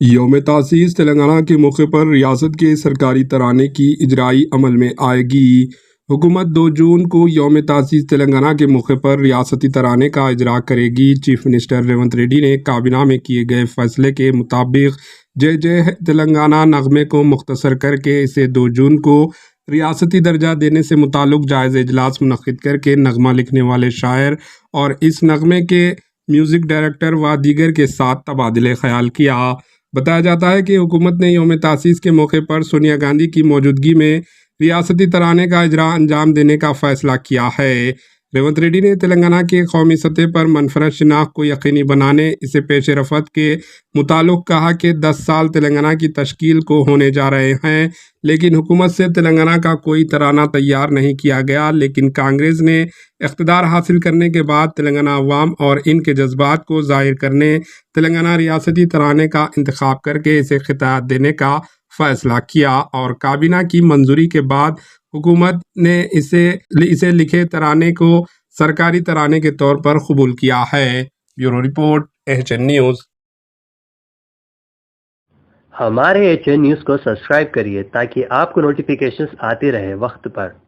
یوم تاسیس تلنگانہ کے موقع پر ریاست کے سرکاری ترانے کی اجرائی عمل میں آئے گی۔ حکومت 2 جون کو یوم تاسیس تلنگانہ کے موقع پر ریاستی ترانے کا اجرا کرے گی۔ چیف منسٹر ریونت ریڈی نے کابینہ میں کیے گئے فیصلے کے مطابق جے جے تلنگانہ نغمے کو مختصر کر کے اسے 2 جون کو ریاستی درجہ دینے سے متعلق جائزہ اجلاس منعقد کر کے نغمہ لکھنے والے شاعر اور اس نغمے کے میوزک ڈائریکٹر و دیگر کے ساتھ تبادلہ خیال کیا۔ بتایا جاتا ہے کہ حکومت نے یوم تاسیس کے موقع پر سونیا گاندھی کی موجودگی میں ریاستی ترانے کا اجرا انجام دینے کا فیصلہ کیا ہے۔ ریونت ریڈی نے تلنگانہ کی قومی سطح پر منفرد شناخت کو یقینی بنانے اسے پیش رفت کے متعلق کہا کہ 10 سال تلنگانہ کی تشکیل کو ہونے جا رہے ہیں، لیکن حکومت سے تلنگانہ کا کوئی ترانہ تیار نہیں کیا گیا، لیکن کانگریس نے اقتدار حاصل کرنے کے بعد تلنگانہ عوام اور ان کے جذبات کو ظاہر کرنے تلنگانہ ریاستی ترانے کا انتخاب کر کے اسے خطاب دینے کا فیصلہ کیا اور کابینہ کی منظوری کے بعد حکومت نے اسے لکھے ترانے کو سرکاری ترانے کے طور پر قبول کیا ہے۔ Bureau report HN news. ہمارے HN نیوز کو سبسکرائب کریے تاکہ آپ کو نوٹیفیکیشنز آتے رہے وقت پر۔